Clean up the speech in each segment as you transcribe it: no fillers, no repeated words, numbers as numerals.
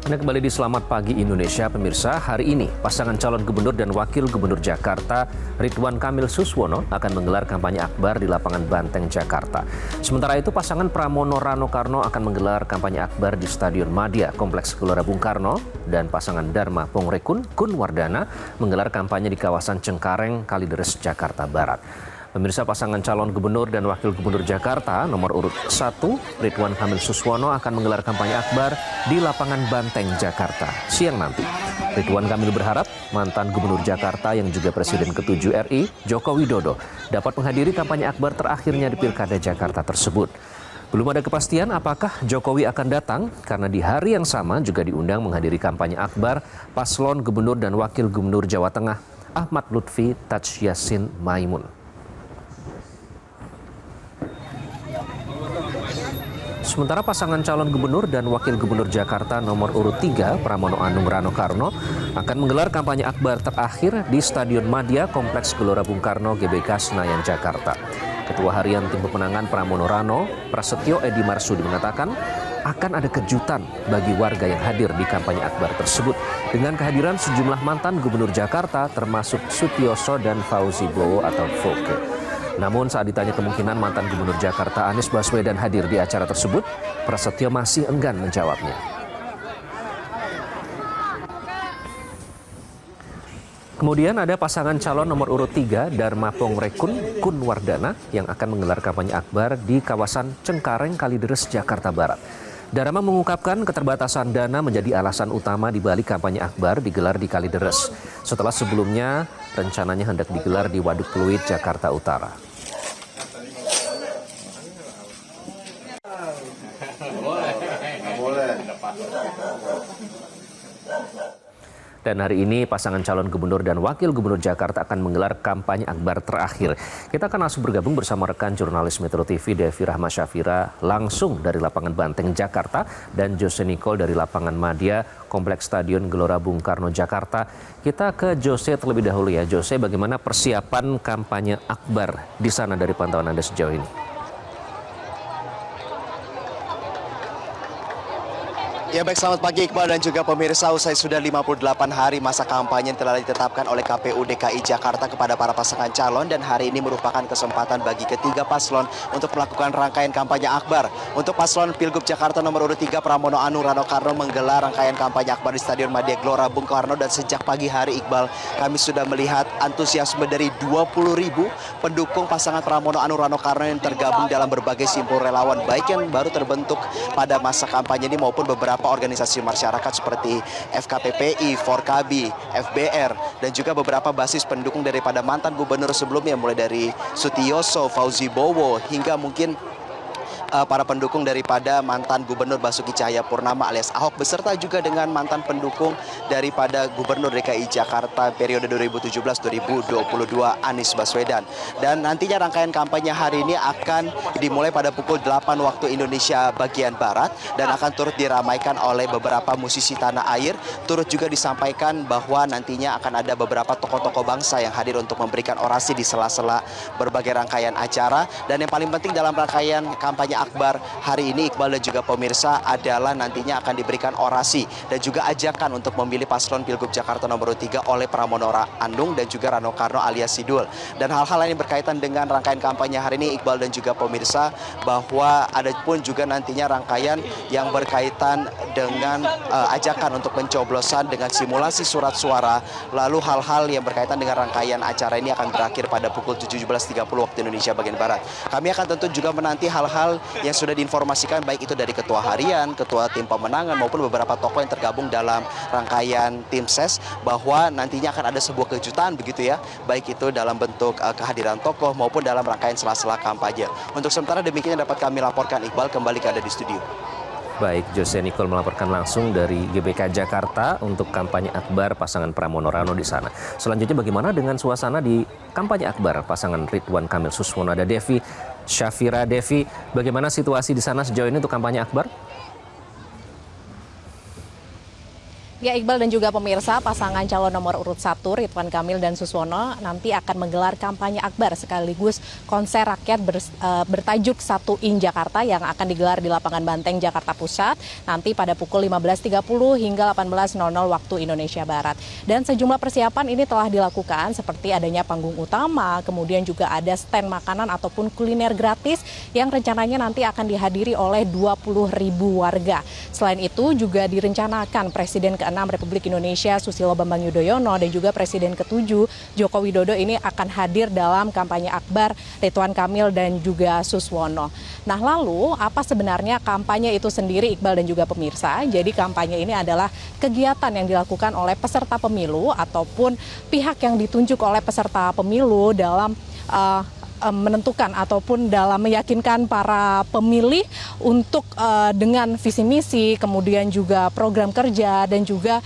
Anda kembali di Selamat Pagi Indonesia, pemirsa. Hari ini, pasangan calon gubernur dan wakil gubernur Jakarta, Ridwan Kamil Suswono, akan menggelar kampanye akbar di lapangan Banteng, Jakarta. Sementara itu, pasangan Pramono Rano Karno akan menggelar kampanye akbar di Stadion Madia, Kompleks Gelora Bung Karno, dan pasangan Dharma Pongrekun, Kun Wardana, menggelar kampanye di kawasan Cengkareng, Kalideres, Jakarta Barat. Pemirsa, pasangan calon gubernur dan wakil gubernur Jakarta nomor urut 1, Ridwan Kamil Suswono akan menggelar kampanye akbar di lapangan Banteng, Jakarta siang nanti. Ridwan Kamil berharap mantan gubernur Jakarta yang juga Presiden ke-7 RI, Joko Widodo, dapat menghadiri kampanye akbar terakhirnya di Pilkada Jakarta tersebut. Belum ada kepastian apakah Jokowi akan datang karena di hari yang sama juga diundang menghadiri kampanye akbar paslon gubernur dan wakil gubernur Jawa Tengah Ahmad Lutfi Taj Yassin Maimun. Sementara pasangan calon gubernur dan wakil gubernur Jakarta nomor urut 3, Pramono Anung Rano Karno, akan menggelar kampanye akbar terakhir di Stadion Madia, Kompleks Gelora Bung Karno, GBK Senayan, Jakarta. Ketua Harian Tim Pemenangan Pramono Rano, Prasetyo Edi Marsudi mengatakan akan ada kejutan bagi warga yang hadir di kampanye akbar tersebut dengan kehadiran sejumlah mantan gubernur Jakarta termasuk Sutioso dan Fauzi Bowo atau Foke. Namun saat ditanya kemungkinan mantan gubernur Jakarta Anies Baswedan hadir di acara tersebut, Prasetyo masih enggan menjawabnya. Kemudian ada pasangan calon nomor urut 3, Dharma Pongrekun, Kun Wardana, yang akan menggelar kampanye akbar di kawasan Cengkareng, Kalideres, Jakarta Barat. Dharma mengungkapkan keterbatasan dana menjadi alasan utama di balik kampanye akbar digelar di Kalideres. Setelah sebelumnya rencananya hendak digelar di Waduk Pluit, Jakarta Utara. Dan hari ini pasangan calon gubernur dan wakil gubernur Jakarta akan menggelar kampanye akbar terakhir. Kita akan langsung bergabung bersama rekan jurnalis Metro TV Devi Rahma Syafira langsung dari lapangan Banteng, Jakarta, dan Jose Nicole dari lapangan Madia, Kompleks Stadion Gelora Bung Karno, Jakarta. Kita ke Jose terlebih dahulu ya. Jose, bagaimana persiapan kampanye akbar di sana dari pantauan Anda sejauh ini? Ya baik, selamat pagi Iqbal dan juga pemirsa. Usai sudah 58 hari masa kampanye yang telah ditetapkan oleh KPU DKI Jakarta kepada para pasangan calon, dan hari ini merupakan kesempatan bagi ketiga paslon untuk melakukan rangkaian kampanye akbar. Untuk paslon Pilgub Jakarta nomor urut 3, Pramono Anung Rano Karno menggelar rangkaian kampanye akbar di Stadion Madia Gelora Bung Karno, dan sejak pagi hari Iqbal kami sudah melihat antusiasme dari 20.000 pendukung pasangan Pramono Anung Rano Karno yang tergabung dalam berbagai simpul relawan baik yang baru terbentuk pada masa kampanye ini maupun beberapa organisasi masyarakat seperti FKPPI, Forkabi, FBR, dan juga beberapa basis pendukung daripada mantan gubernur sebelumnya mulai dari Sutioso, Fauzi Bowo, hingga mungkin para pendukung daripada mantan gubernur Basuki Cahayapurnama alias Ahok, beserta juga dengan mantan pendukung daripada gubernur DKI Jakarta periode 2017-2022 Anies Baswedan. Dan nantinya rangkaian kampanye hari ini akan dimulai pada pukul 8 waktu Indonesia bagian Barat dan akan turut diramaikan oleh beberapa musisi tanah air. Turut juga disampaikan bahwa nantinya akan ada beberapa tokoh-tokoh bangsa yang hadir untuk memberikan orasi di sela-sela berbagai rangkaian acara. Dan yang paling penting dalam rangkaian kampanye akbar hari ini Iqbal dan juga pemirsa adalah nantinya akan diberikan orasi dan juga ajakan untuk memilih paslon Pilgub Jakarta nomor 3 oleh Pramono Anung dan juga Rano Karno alias Sidul. Dan hal-hal lain yang berkaitan dengan rangkaian kampanye hari ini Iqbal dan juga pemirsa, bahwa ada pun juga nantinya rangkaian yang berkaitan dengan ajakan untuk pencoblosan dengan simulasi surat suara. Lalu hal-hal yang berkaitan dengan rangkaian acara ini akan berakhir pada pukul 17.30 waktu Indonesia bagian Barat. Kami akan tentu juga menanti hal-hal yang sudah diinformasikan baik itu dari ketua harian, ketua tim pemenangan maupun beberapa tokoh yang tergabung dalam rangkaian tim ses, bahwa nantinya akan ada sebuah kejutan begitu ya, baik itu dalam bentuk kehadiran tokoh maupun dalam rangkaian sela-sela kampanye. Untuk sementara demikian yang dapat kami laporkan. Iqbal, kembali ke Anda di studio. Baik, Jose Nicole melaporkan langsung dari GBK Jakarta untuk kampanye akbar pasangan Pramono Rano di sana. Selanjutnya bagaimana dengan suasana di kampanye akbar pasangan Ridwan Kamil Suswono? Ada Devi Syafira. Devi, bagaimana situasi di sana sejauh ini untuk kampanye akbar? Ya, Iqbal dan juga pemirsa, pasangan calon nomor urut 1 Ridwan Kamil dan Suswono nanti akan menggelar kampanye akbar sekaligus konser rakyat bertajuk 1 In Jakarta yang akan digelar di lapangan Banteng, Jakarta Pusat nanti pada pukul 15.30 hingga 18.00 waktu Indonesia Barat. Dan sejumlah persiapan ini telah dilakukan seperti adanya panggung utama, kemudian juga ada stand makanan ataupun kuliner gratis yang rencananya nanti akan dihadiri oleh 20.000 warga. Selain itu juga direncanakan Presiden ke-6 Republik Indonesia Susilo Bambang Yudhoyono dan juga Presiden ke-7 Joko Widodo ini akan hadir dalam kampanye akbar Ridwan Kamil dan juga Suswono. Nah, lalu apa sebenarnya kampanye itu sendiri, Iqbal dan juga pemirsa? Jadi kampanye ini adalah kegiatan yang dilakukan oleh peserta pemilu ataupun pihak yang ditunjuk oleh peserta pemilu dalam menentukan ataupun dalam meyakinkan para pemilih untuk dengan visi misi, kemudian juga program kerja dan juga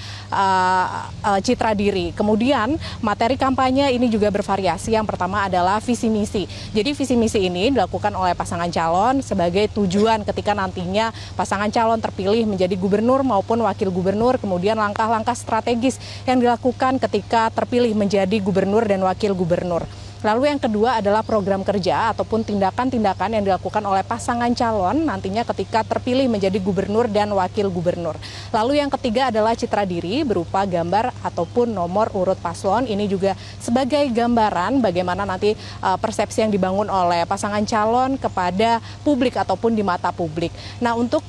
citra diri. Kemudian materi kampanye ini juga bervariasi. Yang pertama adalah visi misi. Jadi visi misi ini dilakukan oleh pasangan calon sebagai tujuan ketika nantinya pasangan calon terpilih menjadi gubernur maupun wakil gubernur, kemudian langkah-langkah strategis yang dilakukan ketika terpilih menjadi gubernur dan wakil gubernur. Lalu yang kedua adalah program kerja ataupun tindakan-tindakan yang dilakukan oleh pasangan calon nantinya ketika terpilih menjadi gubernur dan wakil gubernur. Lalu yang ketiga adalah citra diri berupa gambar ataupun nomor urut paslon. Ini juga sebagai gambaran bagaimana nanti persepsi yang dibangun oleh pasangan calon kepada publik ataupun di mata publik. Nah, untuk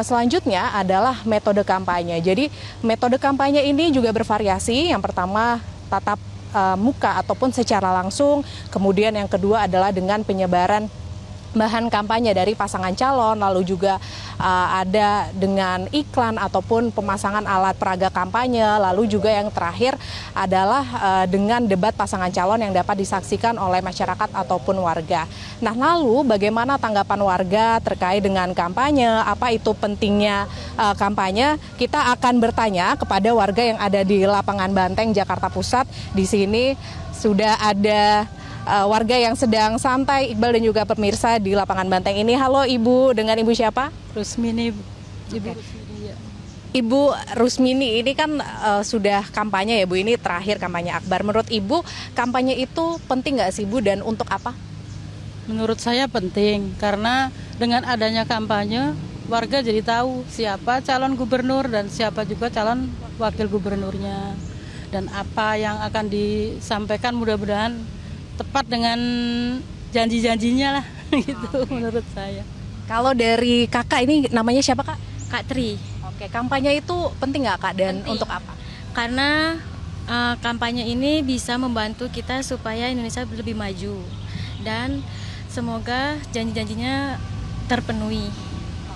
selanjutnya adalah metode kampanye. Jadi metode kampanye ini juga bervariasi. Yang pertama tatap muka ataupun secara langsung, kemudian yang kedua adalah dengan penyebaran bahan kampanye dari pasangan calon, lalu juga ada dengan iklan ataupun pemasangan alat peraga kampanye, lalu juga yang terakhir adalah dengan debat pasangan calon yang dapat disaksikan oleh masyarakat ataupun warga. Nah, lalu bagaimana tanggapan warga terkait dengan kampanye, apa itu pentingnya kampanye? Kita akan bertanya kepada warga yang ada di lapangan Banteng, Jakarta Pusat. Di sini sudah ada warga yang sedang santai, Iqbal dan juga pemirsa di lapangan Banteng ini. Halo Ibu, dengan Ibu siapa? Rusmini, Ibu Oke. Rusmini ya. Ibu Rusmini, ini kan sudah kampanye ya Bu, ini terakhir kampanye akbar. Menurut Ibu, kampanye itu penting nggak sih Bu dan untuk apa? Menurut saya penting karena dengan adanya kampanye warga jadi tahu siapa calon gubernur dan siapa juga calon wakil gubernurnya dan apa yang akan disampaikan mudah-mudahan tepat dengan janji-janjinya lah gitu menurut saya. Kalau dari kakak ini namanya siapa Kak? Kak Tri. Oke, kampanye itu penting nggak Kak dan Penting. untuk apa? Karena kampanye ini bisa membantu kita supaya Indonesia lebih maju dan semoga janji-janjinya terpenuhi.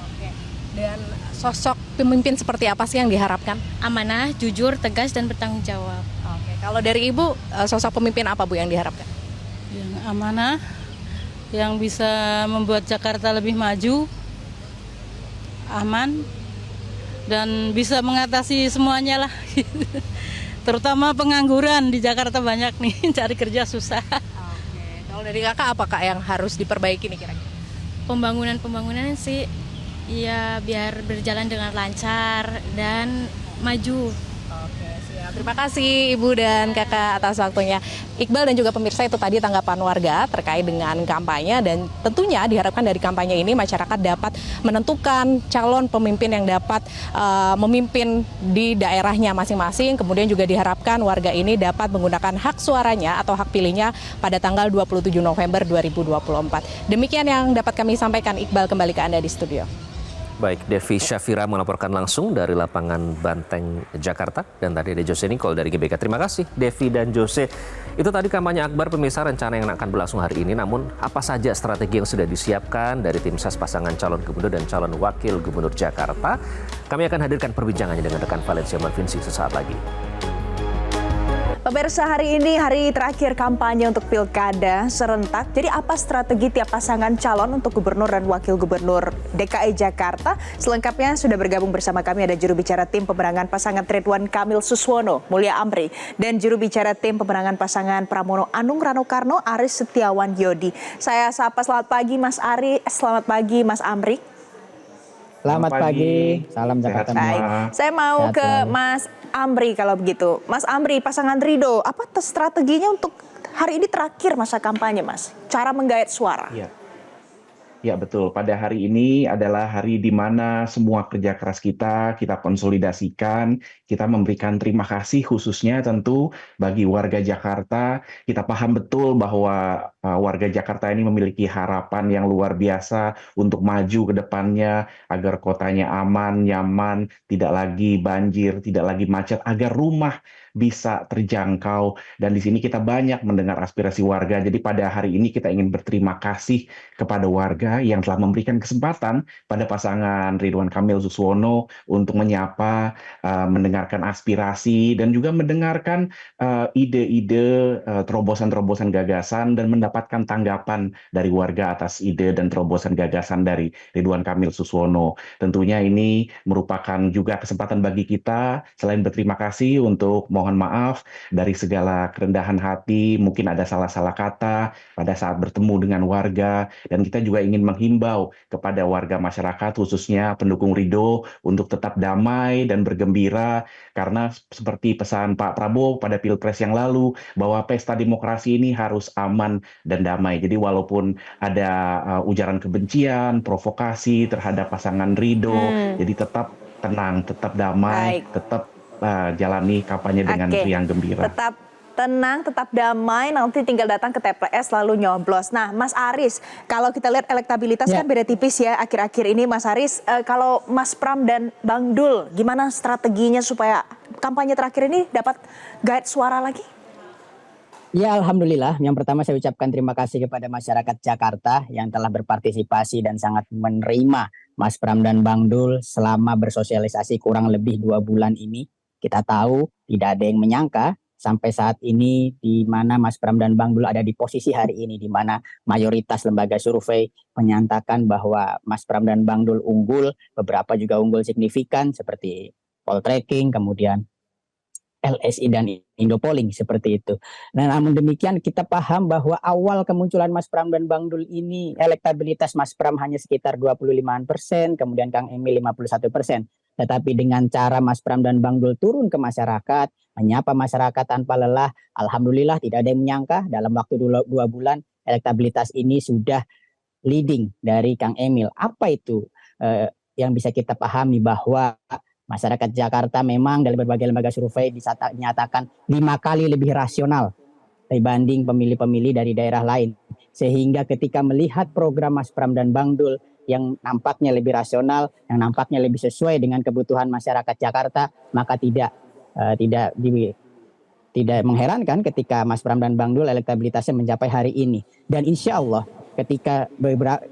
Oke. Dan sosok pemimpin seperti apa sih yang diharapkan? Amanah, jujur, tegas dan bertanggung jawab. Oke. Kalau dari Ibu, sosok pemimpin apa Bu yang diharapkan? Yang amanah, yang bisa membuat Jakarta lebih maju, aman, dan bisa mengatasi semuanya lah. Terutama pengangguran di Jakarta banyak nih, cari kerja susah. Oke. Kalau dari kakak apa Kak yang harus diperbaiki nih kira-kira? Pembangunan sih ya biar berjalan dengan lancar dan maju. Oke, siap. Terima kasih Ibu dan Kakak atas waktunya. Iqbal dan juga pemirsa, itu tadi tanggapan warga terkait dengan kampanye dan tentunya diharapkan dari kampanye ini masyarakat dapat menentukan calon pemimpin yang dapat memimpin di daerahnya masing-masing. Kemudian juga diharapkan warga ini dapat menggunakan hak suaranya atau hak pilihnya pada tanggal 27 November 2024. Demikian yang dapat kami sampaikan. Iqbal, kembali ke Anda di studio. Baik, Devi Syafira melaporkan langsung dari lapangan Banteng, Jakarta. Dan tadi ada Jose Nicole dari GBK. Terima kasih Devi dan Jose. Itu tadi kampanye akbar pemirsa, rencana yang akan berlangsung hari ini. Namun apa saja strategi yang sudah disiapkan dari tim ses pasangan calon gubernur dan calon wakil gubernur Jakarta? Kami akan hadirkan perbincangannya dengan rekan Valencia Malvinsi sesaat lagi. Pemirsa, hari ini hari terakhir kampanye untuk pilkada serentak. Jadi apa strategi tiap pasangan calon untuk gubernur dan wakil gubernur DKI Jakarta? Selengkapnya sudah bergabung bersama kami ada juru bicara tim pemenangan pasangan Ridwan Kamil Suswono, Mulia Amri, dan juru bicara tim pemenangan pasangan Pramono Anung Rano Karno, Aris Setiawan Yodi. Saya sapa, selamat pagi Mas Ari, selamat pagi Mas Amri. Selamat pagi, salam sehat Jakarta. Baik, semua. saya mau Sehat ke selalu. Mas Amri kalau begitu. Mas Amri, pasangan Ridho, apa strateginya untuk hari ini terakhir masa kampanye, Mas? Cara menggait suara. Iya. Ya betul, pada hari ini adalah hari di mana semua kerja keras kita konsolidasikan, kita memberikan terima kasih khususnya tentu bagi warga Jakarta. Kita paham betul bahwa warga Jakarta ini memiliki harapan yang luar biasa untuk maju ke depannya, agar kotanya aman, nyaman, tidak lagi banjir, tidak lagi macet, agar rumah bisa terjangkau. Dan di sini kita banyak mendengar aspirasi warga, jadi pada hari ini kita ingin berterima kasih kepada warga yang telah memberikan kesempatan pada pasangan Ridwan Kamil Suswono untuk menyapa, mendengarkan aspirasi, dan juga mendengarkan ide-ide, terobosan-terobosan gagasan, dan mendapatkan tanggapan dari warga atas ide dan terobosan gagasan dari Ridwan Kamil Suswono. Tentunya ini merupakan juga kesempatan bagi kita, selain berterima kasih, untuk mohon maaf dari segala kerendahan hati, mungkin ada salah-salah kata pada saat bertemu dengan warga, dan kita juga ingin menghimbau kepada warga masyarakat khususnya pendukung Ridho untuk tetap damai dan bergembira, karena seperti pesan Pak Prabowo pada Pilpres yang lalu bahwa pesta demokrasi ini harus aman dan damai. Jadi walaupun ada ujaran kebencian, provokasi terhadap pasangan Ridho, jadi tetap tenang, tetap damai, Baik. tetap jalani kampanye dengan Oke. riang gembira. Tetap tenang, tetap damai, nanti tinggal datang ke TPS lalu nyoblos. Nah, Mas Aris, kalau kita lihat elektabilitas Ya. kan beda tipis ya akhir-akhir ini, Mas Aris. Kalau Mas Pram dan Bang Dul, gimana strateginya supaya kampanye terakhir ini dapat guide suara lagi? Ya, alhamdulillah. Yang pertama saya ucapkan terima kasih kepada masyarakat Jakarta yang telah berpartisipasi dan sangat menerima Mas Pram dan Bang Dul selama bersosialisasi kurang lebih 2 bulan ini. Kita tahu tidak ada yang menyangka sampai saat ini di mana Mas Pram dan Bang Dul ada di posisi hari ini, di mana mayoritas lembaga survei menyatakan bahwa Mas Pram dan Bang Dul unggul, beberapa juga unggul signifikan seperti Poltreking, kemudian LSI dan Indopolling seperti itu. Nah, namun demikian kita paham bahwa awal kemunculan Mas Pram dan Bang Dul ini elektabilitas Mas Pram hanya sekitar 25%, kemudian Kang Emil 51%. Tetapi dengan cara Mas Pram dan Bang Dul turun ke masyarakat, menyapa masyarakat tanpa lelah, alhamdulillah tidak ada yang menyangka dalam waktu 2 bulan elektabilitas ini sudah leading dari Kang Emil. Apa itu yang bisa kita pahami bahwa masyarakat Jakarta memang dari berbagai lembaga survei dinyatakan 5 kali lebih rasional dibanding pemilih-pemilih dari daerah lain. Sehingga ketika melihat program Mas Pram dan Bang Dul yang nampaknya lebih rasional, yang nampaknya lebih sesuai dengan kebutuhan masyarakat Jakarta, maka tidak mengherankan ketika Mas Pram dan Bang Dul elektabilitasnya mencapai hari ini. Dan insya Allah ketika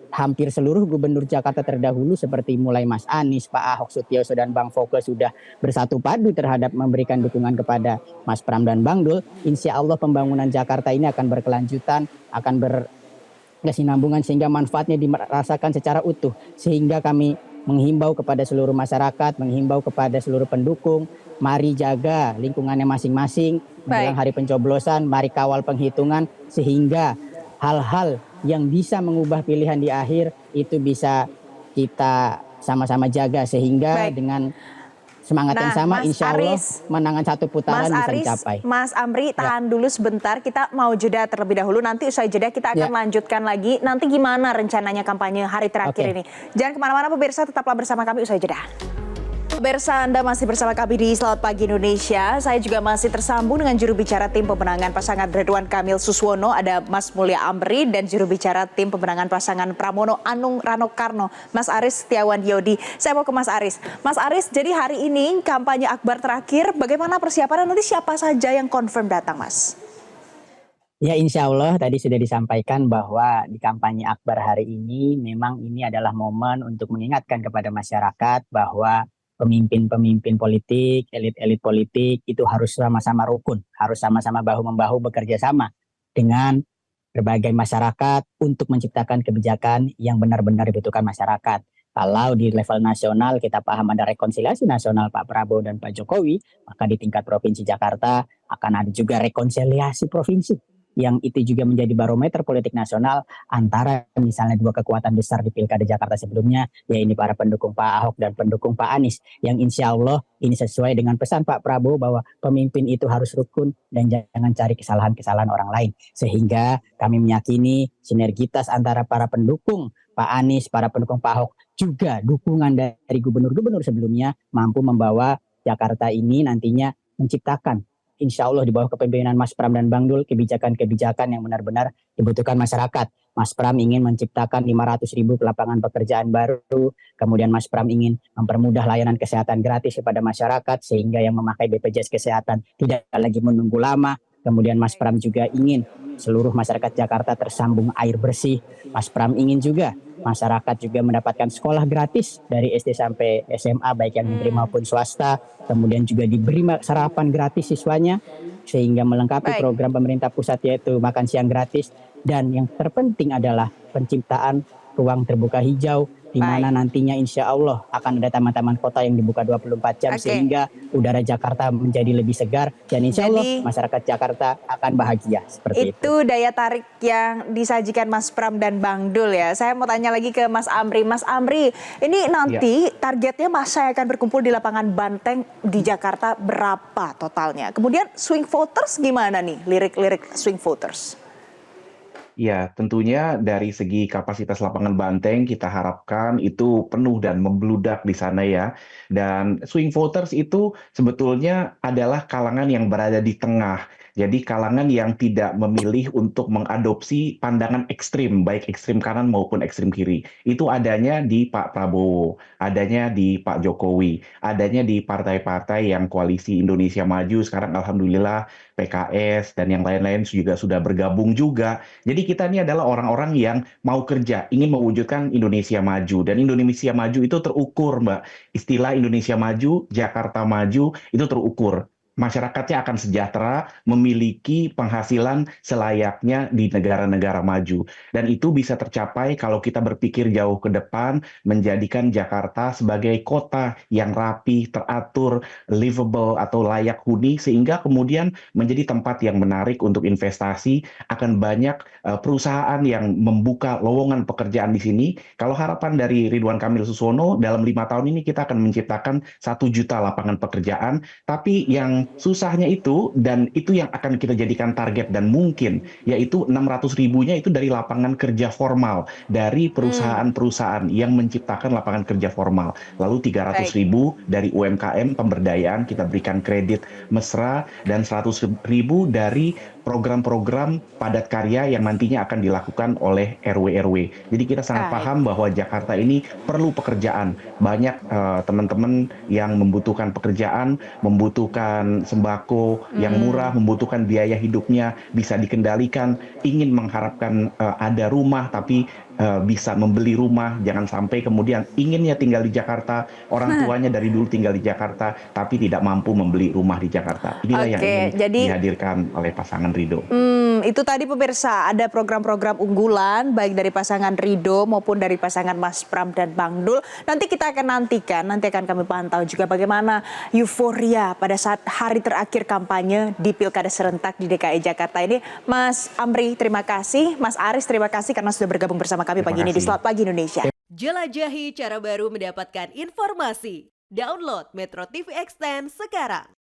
hampir seluruh gubernur Jakarta terdahulu seperti mulai Mas Anies, Pak Ahok Sutioso, dan Bang Foke sudah bersatu padu terhadap memberikan dukungan kepada Mas Pram dan Bang Dul, insya Allah pembangunan Jakarta ini akan berkelanjutan, akan berkesinambungan sehingga manfaatnya dirasakan secara utuh. Sehingga kami menghimbau kepada seluruh masyarakat, menghimbau kepada seluruh pendukung, mari jaga lingkungannya masing-masing, menjelang hari pencoblosan, mari kawal penghitungan sehingga hal-hal yang bisa mengubah pilihan di akhir itu bisa kita sama-sama jaga sehingga dengan semangat yang sama, insya Allah menangan satu putaran bisa dicapai. Mas Amri, tahan dulu sebentar, kita mau jeda terlebih dahulu, nanti usai jeda kita akan lanjutkan lagi. Nanti gimana rencananya kampanye hari terakhir ini? Jangan kemana-mana pemirsa, tetaplah bersama kami usai jeda. Pemirsa, Anda masih bersama kami di Selamat Pagi Indonesia. Saya juga masih tersambung dengan juru bicara tim pemenangan pasangan Ridwan Kamil Suswono, ada Mas Mulya Amri, dan juru bicara tim pemenangan pasangan Pramono Anung Rano Karno, Mas Aris Setiawan Yodi. Saya mau ke Mas Aris. Mas Aris, jadi hari ini kampanye akbar terakhir, bagaimana persiapannya? Nanti siapa saja yang confirm datang, Mas? Ya, insya Allah tadi sudah disampaikan bahwa di kampanye akbar hari ini memang ini adalah momen untuk mengingatkan kepada masyarakat bahwa pemimpin-pemimpin politik, elit-elit politik itu harus sama-sama rukun, harus sama-sama bahu-membahu bekerja sama dengan berbagai masyarakat untuk menciptakan kebijakan yang benar-benar dibutuhkan masyarakat. Kalau di level nasional kita paham ada rekonsiliasi nasional Pak Prabowo dan Pak Jokowi, maka di tingkat Provinsi Jakarta akan ada juga rekonsiliasi provinsi yang itu juga menjadi barometer politik nasional antara misalnya dua kekuatan besar di Pilkada Jakarta sebelumnya, ya ini para pendukung Pak Ahok dan pendukung Pak Anies, yang insya Allah ini sesuai dengan pesan Pak Prabowo bahwa pemimpin itu harus rukun dan jangan cari kesalahan-kesalahan orang lain. Sehingga kami meyakini sinergitas antara para pendukung Pak Anies, para pendukung Pak Ahok, juga dukungan dari gubernur-gubernur sebelumnya mampu membawa Jakarta ini nantinya menciptakan, insya Allah di bawah kepemimpinan Mas Pram dan Bang Dul, kebijakan-kebijakan yang benar-benar dibutuhkan masyarakat. Mas Pram ingin menciptakan 500.000 lapangan pekerjaan baru, kemudian Mas Pram ingin mempermudah layanan kesehatan gratis kepada masyarakat sehingga yang memakai BPJS Kesehatan tidak lagi menunggu lama. Kemudian Mas Pram juga ingin seluruh masyarakat Jakarta tersambung air bersih. Mas Pram ingin juga masyarakat juga mendapatkan sekolah gratis dari SD sampai SMA baik yang negeri maupun swasta. Kemudian juga diberi sarapan gratis siswanya sehingga melengkapi program pemerintah pusat yaitu makan siang gratis. Dan yang terpenting adalah penciptaan ruang terbuka hijau di mana nantinya insya Allah akan ada taman-taman kota yang dibuka 24 jam sehingga udara Jakarta menjadi lebih segar dan insya Allah masyarakat Jakarta akan bahagia seperti itu. Itu daya tarik yang disajikan Mas Pram dan Bang Dul ya. Saya mau tanya lagi ke Mas Amri. Mas Amri, ini nanti targetnya masa yang akan berkumpul di lapangan Banteng di Jakarta berapa totalnya? Kemudian swing voters gimana nih, lirik-lirik swing voters? Ya, tentunya dari segi kapasitas lapangan Banteng kita harapkan itu penuh dan membludak di sana ya. Dan swing voters itu sebetulnya adalah kalangan yang berada di tengah. Jadi kalangan yang tidak memilih untuk mengadopsi pandangan ekstrim, baik ekstrim kanan maupun ekstrim kiri. Itu adanya di Pak Prabowo, adanya di Pak Jokowi, adanya di partai-partai yang koalisi Indonesia Maju. Sekarang alhamdulillah PKS dan yang lain-lain juga sudah bergabung juga. Jadi kita ini adalah orang-orang yang mau kerja, ingin mewujudkan Indonesia Maju. Dan Indonesia Maju itu terukur, Mbak. Istilah Indonesia Maju, Jakarta Maju, itu terukur. Masyarakatnya akan sejahtera, memiliki penghasilan selayaknya di negara-negara maju. Dan itu bisa tercapai kalau kita berpikir jauh ke depan, menjadikan Jakarta sebagai kota yang rapi, teratur, livable atau layak huni, sehingga kemudian menjadi tempat yang menarik untuk investasi. Akan banyak perusahaan yang membuka lowongan pekerjaan di sini. Kalau harapan dari Ridwan Kamil Suswono, dalam 5 tahun ini kita akan menciptakan 1 juta lapangan pekerjaan, tapi yang susahnya itu, dan itu yang akan kita jadikan target dan mungkin, yaitu 600.000-nya itu dari lapangan kerja formal, dari perusahaan-perusahaan yang menciptakan lapangan kerja formal. Lalu 300.000 dari UMKM pemberdayaan, kita berikan kredit mesra, dan 100.000 dari program-program padat karya yang nantinya akan dilakukan oleh RW-RW. Jadi kita sangat paham bahwa Jakarta ini perlu pekerjaan. Banyak teman-teman yang membutuhkan pekerjaan, membutuhkan sembako yang murah, membutuhkan biaya hidupnya bisa dikendalikan, ingin mengharapkan ada rumah tapi bisa membeli rumah, jangan sampai kemudian inginnya tinggal di Jakarta, orang tuanya dari dulu tinggal di Jakarta tapi tidak mampu membeli rumah di Jakarta. Inilah yang ingin dihadirkan oleh pasangan Ridho. Itu tadi pemirsa, ada program-program unggulan baik dari pasangan Ridho maupun dari pasangan Mas Pram dan Bang Dul. Nanti kita akan nantikan, nanti akan kami pantau juga bagaimana euforia pada saat hari terakhir kampanye di Pilkada serentak di DKI Jakarta ini. Mas Amri, terima kasih. Mas Aris, terima kasih karena sudah bergabung bersama kami pagi ini di Selamat Pagi Indonesia. Jelajahi cara baru mendapatkan informasi. Download Metro TV Extend sekarang.